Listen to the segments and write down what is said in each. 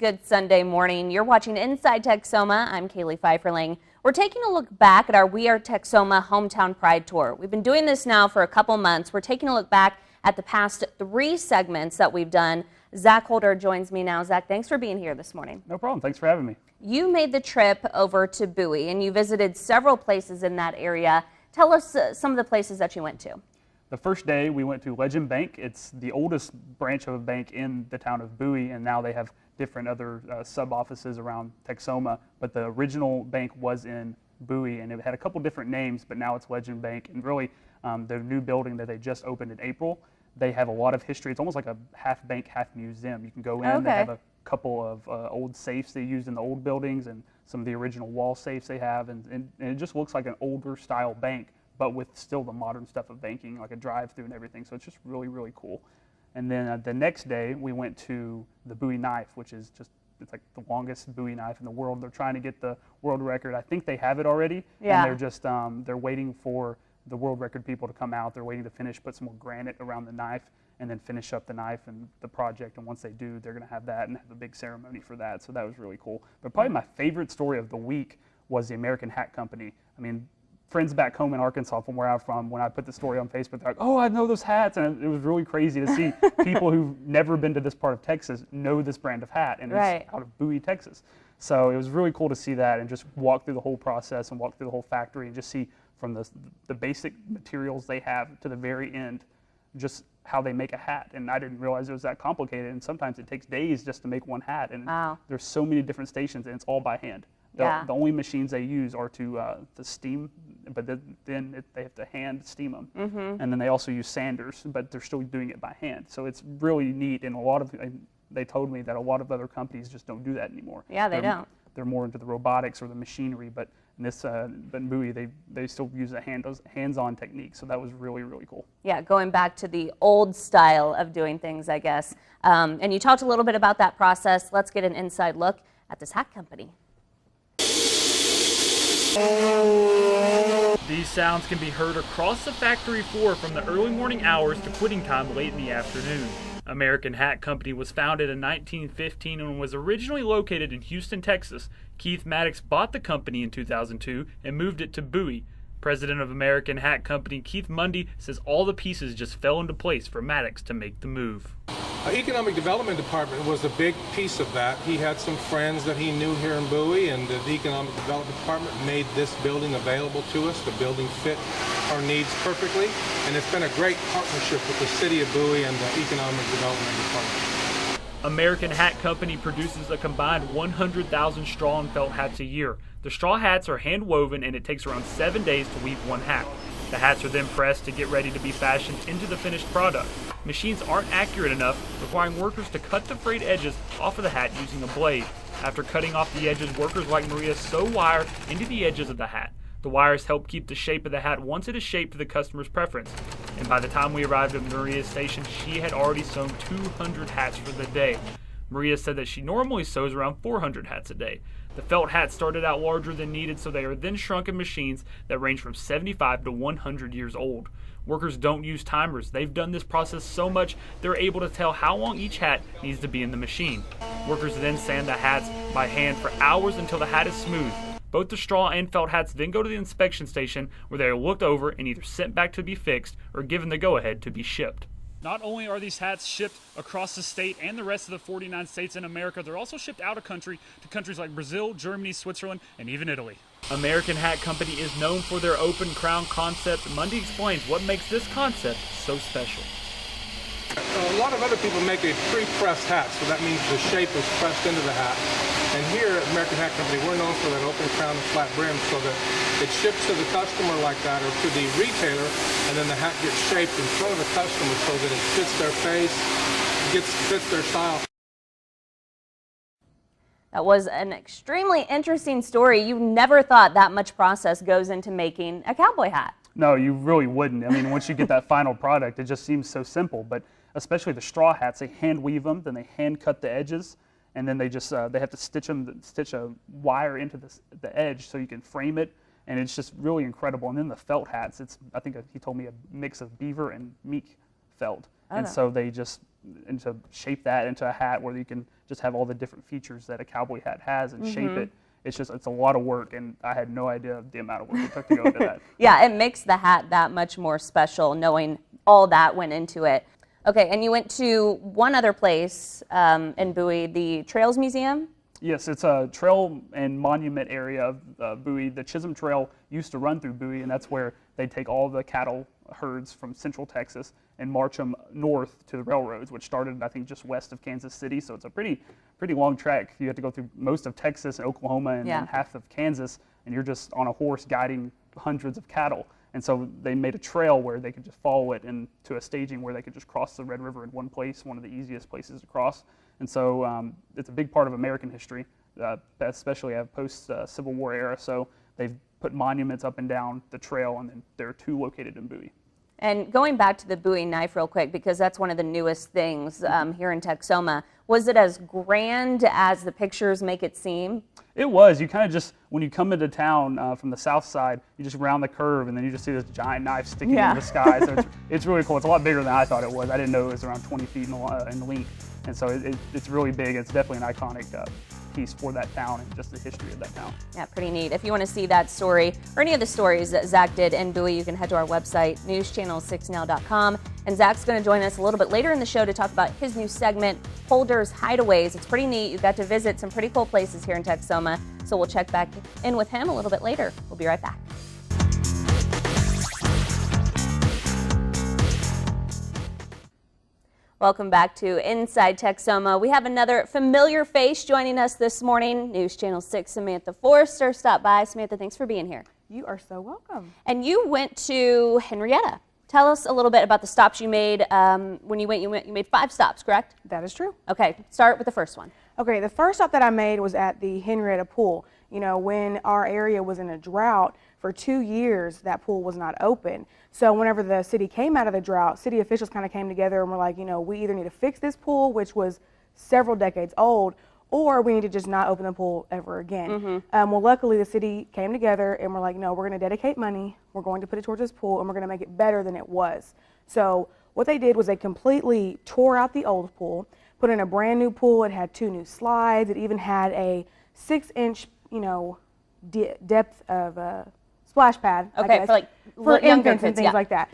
Good Sunday morning. You're watching Inside Texoma. I'm Kaylee Pfeifferling. We're taking a look back at our We Are Texoma Hometown Pride Tour. We've been doing this now for a couple months. We're taking a look back at the past 3 segments that we've done. Zach Holder joins me now. Zach, thanks for being here this morning. No problem. Thanks for having me. You made the trip over to Bowie and you visited several places in that area. Tell us some of the places that you went to. The first day we went to Legend Bank. It's the oldest branch of a bank in the town of Bowie, and now they have different other sub-offices around Texoma. But the original bank was in Bowie, and it had a couple different names, but now it's Legend Bank. And really, their new building that they just opened in April, they have a lot of history. It's almost like a half bank, half museum. You can go in, okay. They have a couple of old safes they used in the old buildings and some of the original wall safes they have, and it just looks like an older style bank, but with still the modern stuff of banking, like a drive-through and everything. So it's just really, really cool. And then the next day, we went to the Bowie knife, which is just, it's like the longest Bowie knife in the world. They're trying to get the world record. I think they have it already. Yeah. And they're just, they're waiting for the world record people to come out. They're waiting to finish, put some more granite around the knife, and then finish up the knife and the project. And once they do, they're going to have that and have a big ceremony for that. So that was really cool. But probably my favorite story of the week was the American Hat Company. I mean, friends back home in Arkansas from where I'm from, when I put the story on Facebook, they're like, oh, I know those hats. And it was really crazy to see people who've never been to this part of Texas know this brand of hat. And right. It's out of Bowie, Texas. So it was really cool to see that and just walk through the whole process and walk through the whole factory and just see from the basic materials they have to the very end, just how they make a hat. And I didn't realize it was that complicated. And sometimes it takes days just to make one hat. And wow. There's so many different stations, and it's all by hand. The only machines they use are to steam, but then they have to hand steam them. Mm-hmm. And then they also use sanders, but they're still doing it by hand. So it's really neat, and they told me that a lot of other companies just don't do that anymore. Yeah, they don't. They're more into the robotics or the machinery, but in Bowie, they still use a hands-on technique. So that was really, really cool. Yeah, going back to the old style of doing things, I guess. And you talked a little bit about that process. Let's get an inside look at this hat company. These sounds can be heard across the factory floor from the early morning hours to quitting time late in the afternoon. American Hat Company was founded in 1915 and was originally located in Houston, Texas. Keith Maddox bought the company in 2002 and moved it to Bowie. President of American Hat Company Keith Mundy says all the pieces just fell into place for Maddox to make the move. Economic Development Department was a big piece of that. He had some friends that he knew here in Bowie, and the Economic Development Department made this building available to us. The building fit our needs perfectly, and it's been a great partnership with the City of Bowie and the Economic Development Department. American Hat Company produces a combined 100,000 straw and felt hats a year. The straw hats are hand woven, and it takes around 7 days to weave one hat. The hats are then pressed to get ready to be fashioned into the finished product. Machines aren't accurate enough, requiring workers to cut the frayed edges off of the hat using a blade. After cutting off the edges, workers like Maria sew wire into the edges of the hat. The wires help keep the shape of the hat once it is shaped to the customer's preference. And by the time we arrived at Maria's station, she had already sewn 200 hats for the day. Maria said that she normally sews around 400 hats a day. The felt hats started out larger than needed, so they are then shrunk in machines that range from 75 to 100 years old. Workers don't use timers. They've done this process so much, they're able to tell how long each hat needs to be in the machine. Workers then sand the hats by hand for hours until the hat is smooth. Both the straw and felt hats then go to the inspection station, where they are looked over and either sent back to be fixed or given the go-ahead to be shipped. Not only are these hats shipped across the state and the rest of the 49 states in America, they're also shipped out of country to countries like Brazil, Germany, Switzerland, and even Italy. American Hat Company is known for their open crown concept. Mundy explains what makes this concept so special. A lot of other people make a pre-pressed hat, so that means the shape is pressed into the hat. And here at American Hat Company, we're known for that open crown and flat brim, so that it ships to the customer like that, or to the retailer, and then the hat gets shaped in front of the customer so that it fits their face, fits their style. That was an extremely interesting story. You never thought that much process goes into making a cowboy hat. No, you really wouldn't. I mean, once you get that final product, it just seems so simple. But especially the straw hats, they hand weave them, then they hand cut the edges, and then they just they have to stitch a wire into the edge so you can frame it, and it's just really incredible. And then the felt hats, I think he told me a mix of beaver and meek felt, and so they just and to shape that into a hat where you can just have all the different features that a cowboy hat has and shape it. It's a lot of work, and I had no idea the amount of work it took to go into that. Yeah, it makes the hat that much more special knowing all that went into it. Okay, and you went to one other place in Bowie, the Trails Museum? Yes, it's a trail and monument area of Bowie. The Chisholm Trail used to run through Bowie, and that's where they take all the cattle herds from central Texas and march them north to the railroads, which started, I think, just west of Kansas City. So it's a pretty long trek. You have to go through most of Texas and Oklahoma and then half of Kansas, and you're just on a horse guiding hundreds of cattle. And so they made a trail where they could just follow it into a staging where they could just cross the Red River in one place, one of the easiest places to cross. And so it's a big part of American history, especially at post-Civil War era. So they've put monuments up and down the trail, and then there are 2 located in Bowie. And going back to the Bowie knife real quick, because that's one of the newest things here in Texoma, was it as grand as the pictures make it seem? It was. You kind of just, when you come into town from the south side, you just round the curve, and then you just see this giant knife sticking in the sky. So it's really cool. It's a lot bigger than I thought it was. I didn't know it was around 20 feet in length. And so it's really big. It's definitely an iconic piece for that town and just the history of that town. Yeah, pretty neat. If you want to see that story or any of the stories that Zach did in Bowie, you can head to our website, newschannel6now.com. And Zach's going to join us a little bit later in the show to talk about his new segment, Holder's Hideaways. It's pretty neat. You got to visit some pretty cool places here in Texoma. So we'll check back in with him a little bit later. We'll be right back. Welcome back to Inside Texoma. We have another familiar face joining us this morning. News Channel 6 Samantha Forrester stopped by. Samantha, thanks for being here. You are so welcome. And you went to Henrietta. Tell us a little bit about the stops you made. When you went, you made 5 stops, correct? That is true. Okay, start with the first one. Okay, the first stop that I made was at the Henrietta Pool. You know, when our area was in a drought for 2 years, that pool was not open. So whenever the city came out of the drought, city officials kind of came together and were like, you know, we either need to fix this pool, which was several decades old, or we need to just not open the pool ever again. Well, luckily the city came together and we're like, no, we're going to dedicate money, we're going to put it towards this pool, and we're going to make it better than it was. So what they did was they completely tore out the old pool, put in a brand new pool. It had 2 new slides. It even had a 6-inch, you know, depth of splash pad. Okay, for younger infants and kids, things like that.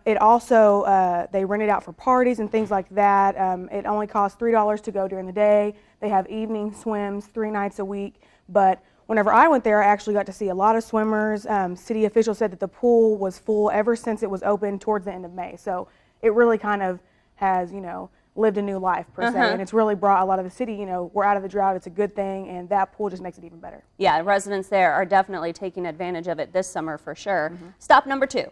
It also, they rent it out for parties and things like that. It only costs $3 to go during the day. They have evening swims 3 nights a week. But whenever I went there, I actually got to see a lot of swimmers. City officials said that the pool was full ever since it was open towards the end of May. So it really kind of has, you know, lived a new life per se, and it's really brought a lot of the city, you know, we're out of the drought, it's a good thing, and that pool just makes it even better. Yeah, residents there are definitely taking advantage of it this summer for sure. Stop number 2.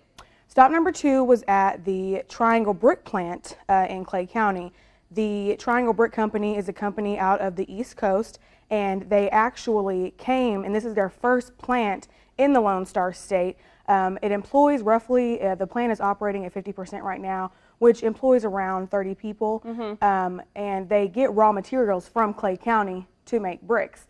Stop number 2 was at the Triangle Brick Plant in Clay County. The Triangle Brick Company is a company out of the East Coast, and they actually came, and this is their first plant in the Lone Star State. It employs roughly, the plant is operating at 50% right now, which employs around 30 people, and they get raw materials from Clay County to make bricks.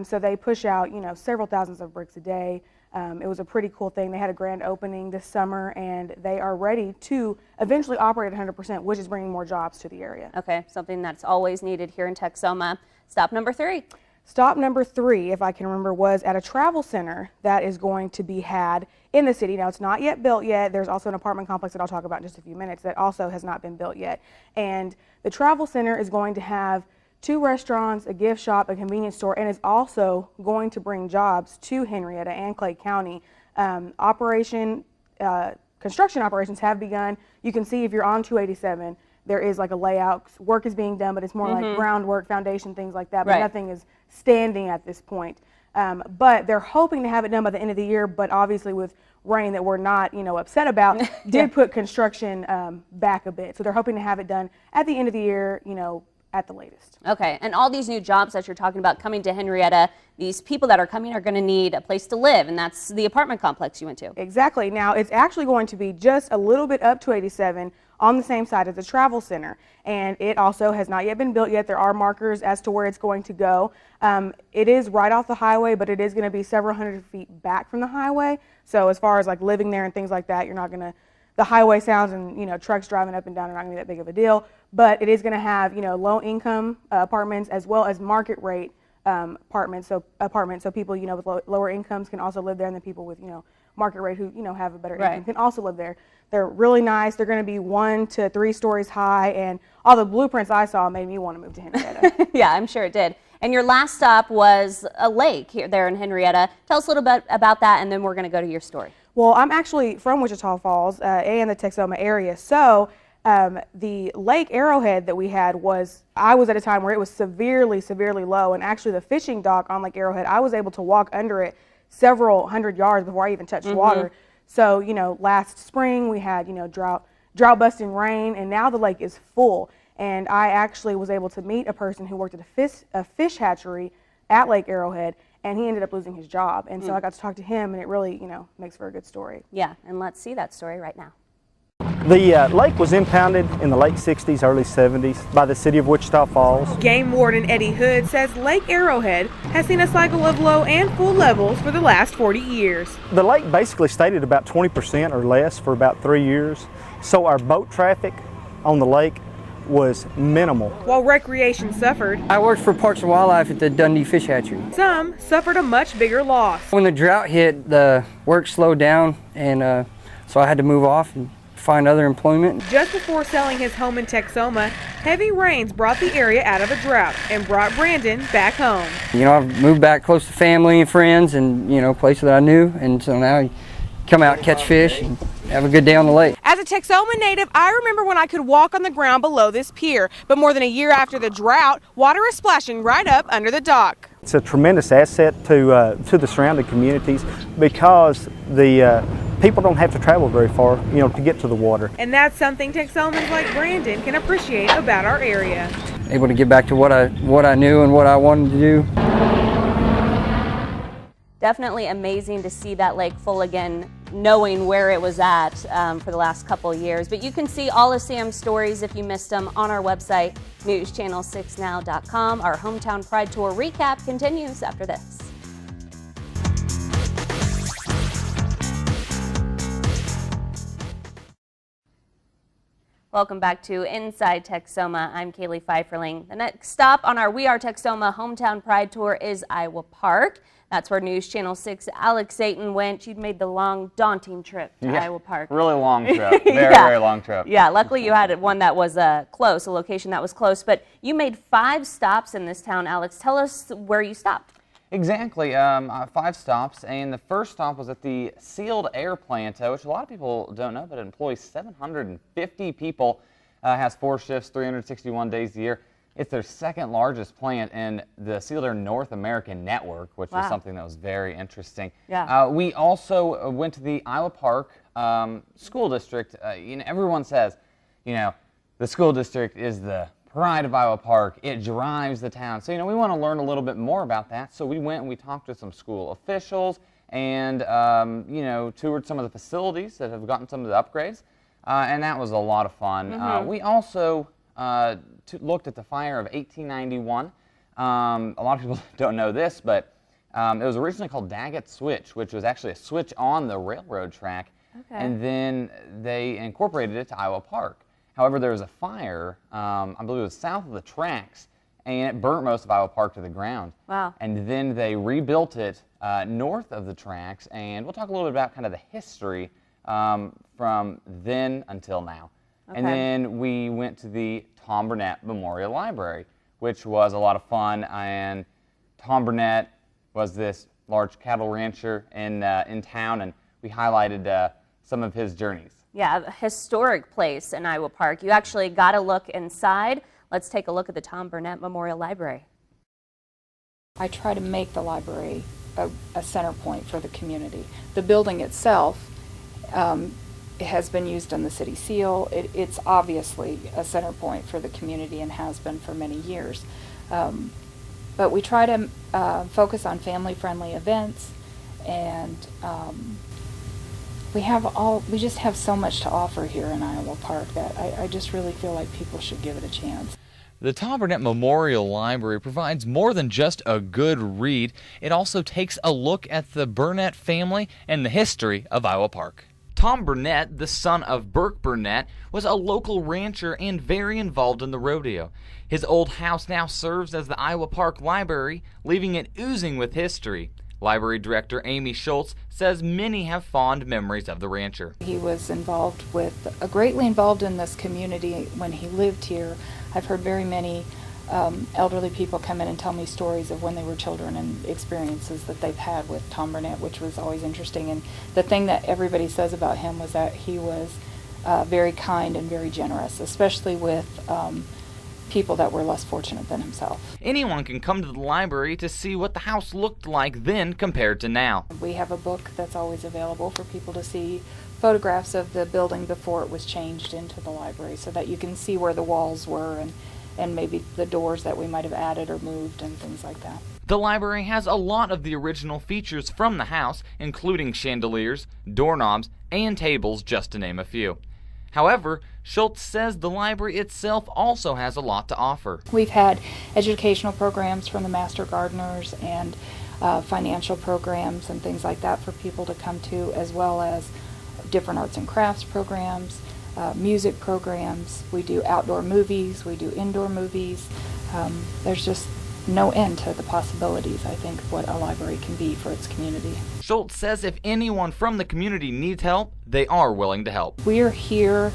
So they push out, you know, several thousands of bricks a day. It was a pretty cool thing. They had a grand opening this summer, and they are ready to eventually operate at 100%, which is bringing more jobs to the area. Okay, something that's always needed here in Texoma. Stop number 3. Stop number 3, if I can remember, was at a travel center that is going to be had in the city. Now, it's not yet built yet. There's also an apartment complex that I'll talk about in just a few minutes that also has not been built yet. And the travel center is going to have 2 restaurants, a gift shop, a convenience store, and is also going to bring jobs to Henrietta and Clay County. Construction operations have begun. You can see if you're on 287, there is like a layout. Work is being done, but it's more like groundwork, foundation, things like that. But nothing is standing at this point. But they're hoping to have it done by the end of the year. But obviously, with rain that we're not, you know, upset about, did put construction back a bit. So they're hoping to have it done at the end of the year, you know, at the latest. Okay, and all these new jobs that you're talking about coming to Henrietta, these people that are coming are going to need a place to live, and that's the apartment complex you went to. Exactly. Now, it's actually going to be just a little bit up to 87 on the same side as the travel center, and it also has not yet been built yet. There are markers as to where it's going to go. It is right off the highway, but it is going to be several hundred feet back from the highway. So as far as like living there and things like that, you're not going to, the highway sounds and, you know, trucks driving up and down are not going to be that big of a deal. but it is going to have, low income apartments as well as market rate apartments. So people, with lower incomes can also live there, and then people with, market rate who, have a better income can also live there. They're really nice. They're going to be 1 to 3 stories high, and all the blueprints I saw made me want to move to Henrietta. Yeah, I'm sure it did. And your last stop was a lake there in Henrietta. Tell us a little bit about that, and then we're going to go to your story. Well, I'm actually from Wichita Falls and the Texoma area, so the lake Arrowhead that we had I was at a time where it was severely, severely low, and actually the fishing dock on Lake Arrowhead, I was able to walk under it several hundred yards before I even touched water. So, last spring we had, drought busting rain, and now the lake is full. And I actually was able to meet a person who worked at a fish hatchery at Lake Arrowhead, and he ended up losing his job. And so I got to talk to him, and it really, makes for a good story. Yeah, and let's see that story right now. The lake was impounded in the late 60s, early 70s by the city of Wichita Falls. Game Warden Eddie Hood says Lake Arrowhead has seen a cycle of low and full levels for the last 40 years. The lake basically stayed at about 20% or less for about 3 years, so our boat traffic on the lake was minimal. While recreation suffered, I worked for Parks and Wildlife at the Dundee Fish Hatchery. some suffered a much bigger loss. When the drought hit, the work slowed down, and so I had to move off and find other employment. Just before selling his home in Texoma, heavy rains brought the area out of a drought and brought Brandon back home. I've moved back close to family and friends and, places that I knew, and so now I come out, catch fish, and have a good day on the lake. As a Texoma native, I remember when I could walk on the ground below this pier, but more than a year after the drought, water is splashing right up under the dock. It's a tremendous asset to the surrounding communities because the people don't have to travel very far, to get to the water. And that's something Texomans like Brandon can appreciate about our area. Able to get back to what I knew and what I wanted to do. Definitely amazing to see that lake full again, knowing where it was at for the last couple of years. But you can see all of Sam's stories if you missed them on our website, newschannel6now.com. Our Hometown Pride Tour recap continues after this. Welcome back to Inside Texoma. I'm Kaylee Pfeifferling. The next stop on our We Are Texoma Hometown Pride Tour is Iowa Park. That's where News Channel 6 Alex Satan went. You'd made the long, daunting trip to Iowa Park. Really long trip. Very long trip. Yeah, luckily you had one that was close, a location that was close. But you made 5 stops in this town, Alex. Tell us where you stopped. Exactly. 5 stops, and the first stop was at the Sealed Air Plant, which a lot of people don't know, but it employs 750 people, has 4 shifts, 361 days a year. It's their second largest plant in the Sealed Air North American network, which was something that was very interesting. Yeah. We also went to the Iowa Park School District. Everyone says, the school district is the pride of Iowa Park. It drives the town. So, we want to learn a little bit more about that. So we went and we talked to some school officials and, toured some of the facilities that have gotten some of the upgrades. And that was a lot of fun. We also looked at the fire of 1891. A lot of people don't know this, but it was originally called Daggett Switch, which was actually a switch on the railroad track. Okay. And then they incorporated it to Iowa Park. However, there was a fire, I believe it was south of the tracks, and it burnt most of Iowa Park to the ground. Wow. And then they rebuilt it north of the tracks, and we'll talk a little bit about kind of the history from then until now. Okay. And then we went to the Tom Burnett Memorial Library, which was a lot of fun. And Tom Burnett was this large cattle rancher in town, and we highlighted some of his journeys. Yeah, a historic place in Iowa Park. You actually got a look inside. Let's take a look at the Tom Burnett Memorial Library. I try to make the library a center point for the community. The building itself it has been used on the city seal. It's obviously a center point for the community and has been for many years. But we try to focus on family-friendly events, and we just have so much to offer here in Iowa Park that I just really feel like people should give it a chance. The Tom Burnett Memorial Library provides more than just a good read. It also takes a look at the Burnett family and the history of Iowa Park. Tom Burnett, the son of Burke Burnett, was a local rancher and very involved in the rodeo. His old house now serves as the Iowa Park Library, leaving it oozing with history. Library Director Amy Schultz says many have fond memories of the rancher. He was greatly involved in this community when he lived here. I've heard very many elderly people come in and tell me stories of when they were children and experiences that they've had with Tom Burnett, which was always interesting. And the thing that everybody says about him was that he was very kind and very generous, especially with people that were less fortunate than himself. Anyone can come to the library to see what the house looked like then compared to now. We have a book that's always available for people to see photographs of the building before it was changed into the library, so that you can see where the walls were and maybe the doors that we might have added or moved and things like that. The library has a lot of the original features from the house, including chandeliers, doorknobs, and tables, just to name a few. However, Schultz says the library itself also has a lot to offer. We've had educational programs from the Master Gardeners and financial programs and things like that for people to come to, as well as different arts and crafts programs, music programs. We do outdoor movies, we do indoor movies. There's just no end to the possibilities, I think, what a library can be for its community. Schultz says if anyone from the community needs help, they are willing to help. We're here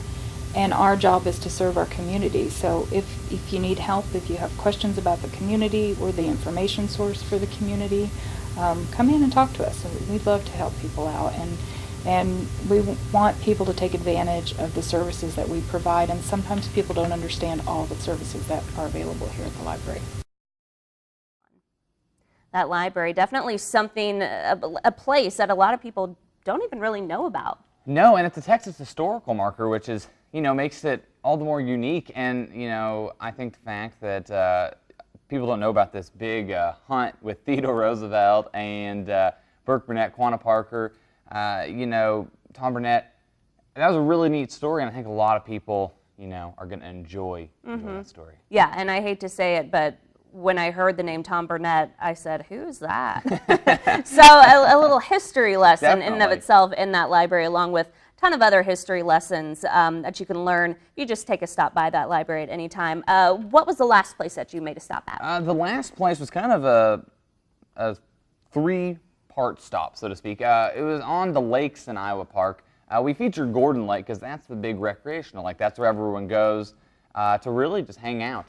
and our job is to serve our community. So if you need help, if you have questions about the community, we're the information source for the community, come in and talk to us. We'd love to help people out, and we want people to take advantage of the services that we provide, and sometimes people don't understand all the services that are available here at the library. That library, definitely something, a place that a lot of people don't even really know about. No, and it's a Texas historical marker, which is, makes it all the more unique. And, I think the fact that people don't know about this big hunt with Theodore Roosevelt and Burke Burnett, Quanah Parker, Tom Burnett, that was a really neat story, and I think a lot of people, are going to enjoy that story. Yeah, and I hate to say it, but when I heard the name Tom Burnett, I said, who's that? So a little history lesson in and of itself in that library, along with a ton of other history lessons that you can learn if you just take a stop by that library at any time. What was the last place that you made a stop at? The last place was kind of a three-part stop, so to speak. It was on the lakes in Iowa Park. We featured Gordon Lake because that's the big recreational lake. That's where everyone goes to really just hang out.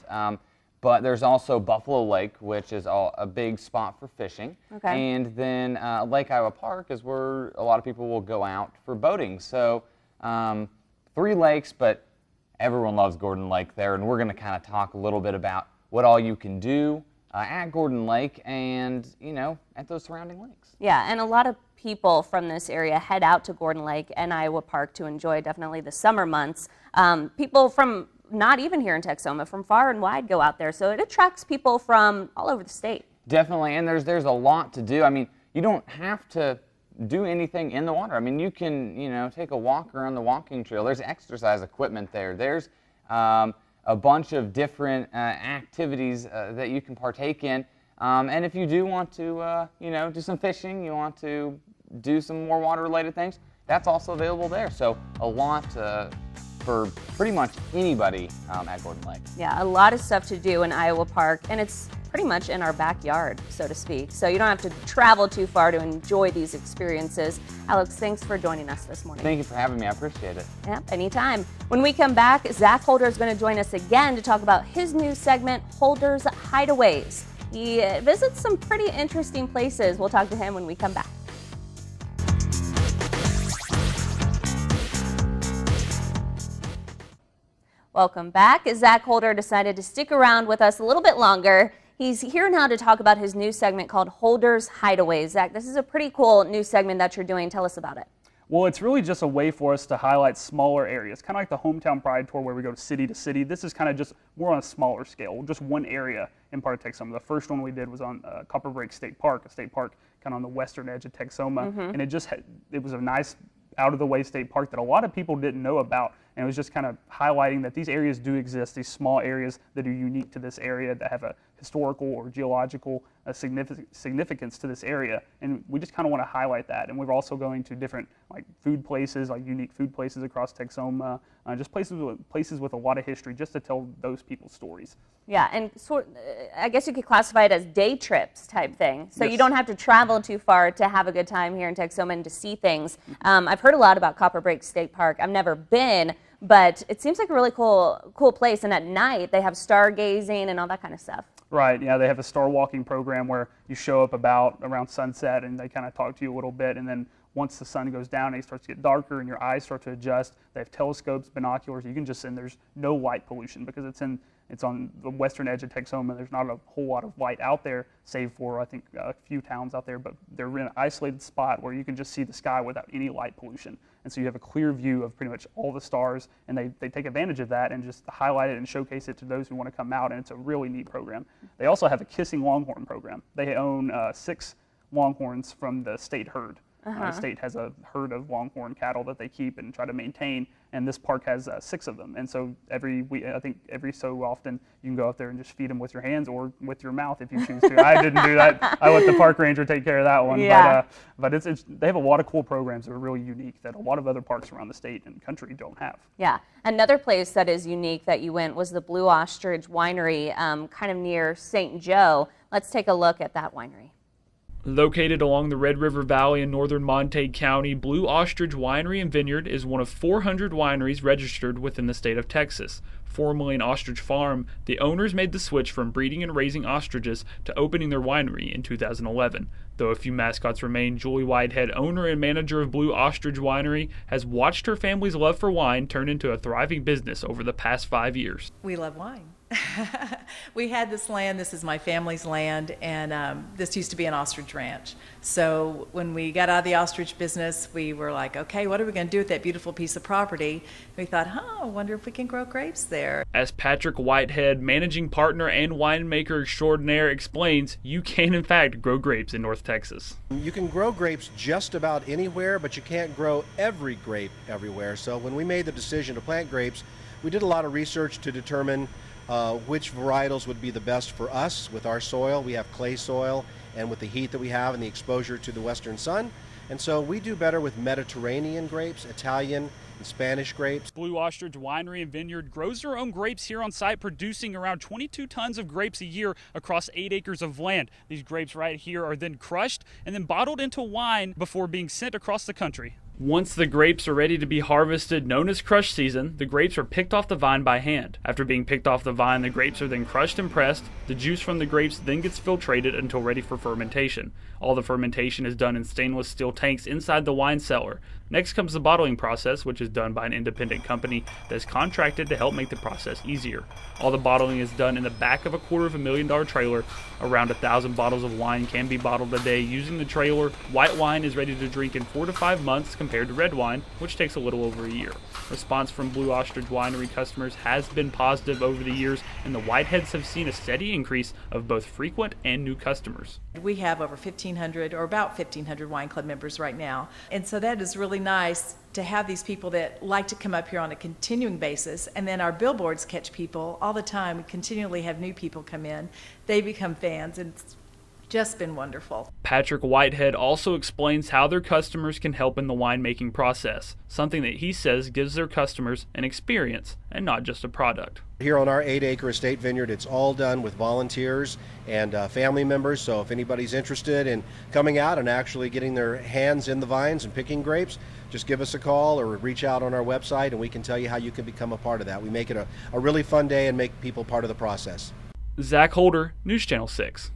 But there's also Buffalo Lake, which is a big spot for fishing. Okay. And then Lake Iowa Park is where a lot of people will go out for boating. So 3 lakes, but everyone loves Gordon Lake there. And we're going to kind of talk a little bit about what all you can do at Gordon Lake and, at those surrounding lakes. Yeah, and a lot of people from this area head out to Gordon Lake and Iowa Park to enjoy definitely the summer months. People from not even here in Texoma, from far and wide go out there. So it attracts people from all over the state. Definitely, and there's a lot to do. I mean, you don't have to do anything in the water. I mean, you can, take a walk around the walking trail. There's exercise equipment there. There's a bunch of different activities that you can partake in. And if you do want to, do some fishing, you want to do some more water-related things, that's also available there. So a lot for pretty much anybody at Gordon Lake. Yeah, a lot of stuff to do in Iowa Park, and it's pretty much in our backyard, so to speak. So you don't have to travel too far to enjoy these experiences. Alex, thanks for joining us this morning. Thank you for having me. I appreciate it. Yeah, anytime. When we come back, Zach Holder is going to join us again to talk about his new segment, Holder's Hideaways. He visits some pretty interesting places. We'll talk to him when we come back. Welcome back. Zach Holder decided to stick around with us a little bit longer. He's here now to talk about his new segment called Holder's Hideaways. Zach, this is a pretty cool new segment that you're doing. Tell us about it. Well, it's really just a way for us to highlight smaller areas, kind of like the Hometown Pride Tour where we go city to city. This is kind of just more on a smaller scale, just one area in part of Texoma. The first one we did was on Copper Break State Park, a state park kind of on the western edge of Texoma, and it was a nice out-of-the-way state park that a lot of people didn't know about. And it was just kind of highlighting that these areas do exist, these small areas that are unique to this area, that have a historical or geological significance to this area. And we just kind of want to highlight that. And we're also going to different like food places, like unique food places across Texoma, just places with a lot of history, just to tell those people's stories. Yeah, and I guess you could classify it as day trips type thing. So Yes. you don't have to travel too far to have a good time here in Texoma and to see things. I've heard a lot about Copper Break State Park. I've never been, but it seems like a really cool place. And at night they have stargazing and all that kind of stuff. Right, yeah, they have a star walking program where you show up around sunset and they kind of talk to you a little bit, and then once the sun goes down and it starts to get darker and your eyes start to adjust, they have telescopes, binoculars, you can just, and there's no light pollution because it's on the western edge of Texoma. There's not a whole lot of light out there, save for, I think, a few towns out there, but they're in an isolated spot where you can just see the sky without any light pollution. And so you have a clear view of pretty much all the stars, and they take advantage of that and just highlight it and showcase it to those who want to come out, and it's a really neat program. They also have a Kissing Longhorn program. They own 6 longhorns from the state herd. The state has a herd of longhorn cattle that they keep and try to maintain, and this park has 6 of them. And so every week, I think every so often, you can go out there and just feed them with your hands or with your mouth if you choose to. I didn't do that. I let the park ranger take care of that one. Yeah. But they have a lot of cool programs that are really unique that a lot of other parks around the state and country don't have. Yeah. Another place that is unique that you went was the Blue Ostrich Winery, kind of near St. Joe. Let's take a look at that winery. Located along the Red River Valley in northern Montague County, Blue Ostrich Winery and Vineyard is one of 400 wineries registered within the state of Texas. Formerly an ostrich farm, the owners made the switch from breeding and raising ostriches to opening their winery in 2011. Though a few mascots remain, Julie Whitehead, owner and manager of Blue Ostrich Winery, has watched her family's love for wine turn into a thriving business over the past 5 years. We love wine. We had this land, this is my family's land, and this used to be an ostrich ranch. So when we got out of the ostrich business, we were like, okay, what are we going to do with that beautiful piece of property? We thought, I wonder if we can grow grapes there. As Patrick Whitehead, managing partner and winemaker extraordinaire, explains, you can in fact grow grapes in North Texas. You can grow grapes just about anywhere, but you can't grow every grape everywhere. So when we made the decision to plant grapes, we did a lot of research to determine which varietals would be the best for us with our soil. We have clay soil, and with the heat that we have and the exposure to the western sun. And so we do better with Mediterranean grapes, Italian and Spanish grapes. Blue Ostrich Winery and Vineyard grows their own grapes here on site, producing around 22 tons of grapes a year across 8 acres of land. These grapes right here are then crushed and then bottled into wine before being sent across the country. Once the grapes are ready to be harvested, known as crush season, the grapes are picked off the vine by hand. After being picked off the vine, the grapes are then crushed and pressed. The juice from the grapes then gets filtrated until ready for fermentation. All the fermentation is done in stainless steel tanks inside the wine cellar. Next comes the bottling process, which is done by an independent company that is contracted to help make the process easier. All the bottling is done in the back of a $250,000 trailer. Around 1,000 bottles of wine can be bottled a day using the trailer. White wine is ready to drink in 4 to 5 months compared to red wine, which takes a little over a year. Response from Blue Ostrich Winery customers has been positive over the years, and the Whiteheads have seen a steady increase of both frequent and new customers. We have over 1,500 or about 1,500 wine club members right now. And so that is really nice to have these people that like to come up here on a continuing basis. And then our billboards catch people all the time. We continually have new people come in. They become fans, and it's just been wonderful. Patrick Whitehead also explains how their customers can help in the winemaking process, something that he says gives their customers an experience and not just a product. Here on our 8-acre estate vineyard, it's all done with volunteers and family members. So if anybody's interested in coming out and actually getting their hands in the vines and picking grapes, just give us a call or reach out on our website and we can tell you how you can become a part of that. We make it a really fun day and make people part of the process. Zach Holder, News Channel 6.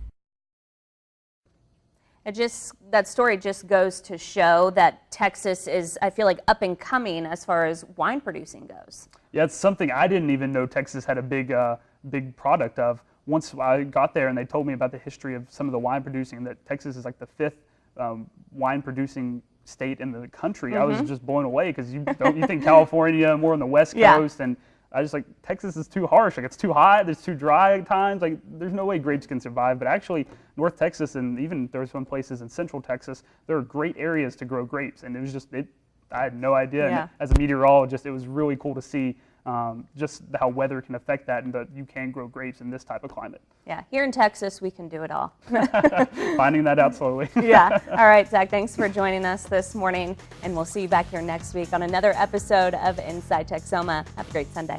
That story just goes to show that Texas is, I feel like, up and coming as far as wine producing goes. Yeah, it's something I didn't even know Texas had a big product of. Once I got there and they told me about the history of some of the wine producing, and that Texas is like the 5th wine producing state in the country, I was just blown away, because you think California more on the West Coast, and I was like, Texas is too harsh. Like, it's too hot. There's too dry at times. Like, there's no way grapes can survive. But actually, North Texas and even there's some places in Central Texas, there are great areas to grow grapes. And it was just, I had no idea. Yeah. And as a meteorologist, it was really cool to see just how weather can affect that, and that you can grow grapes in this type of climate. Yeah, here in Texas, we can do it all. Finding that out slowly. Yeah. All right, Zach, thanks for joining us this morning, and we'll see you back here next week on another episode of Inside Texoma. Have a great Sunday.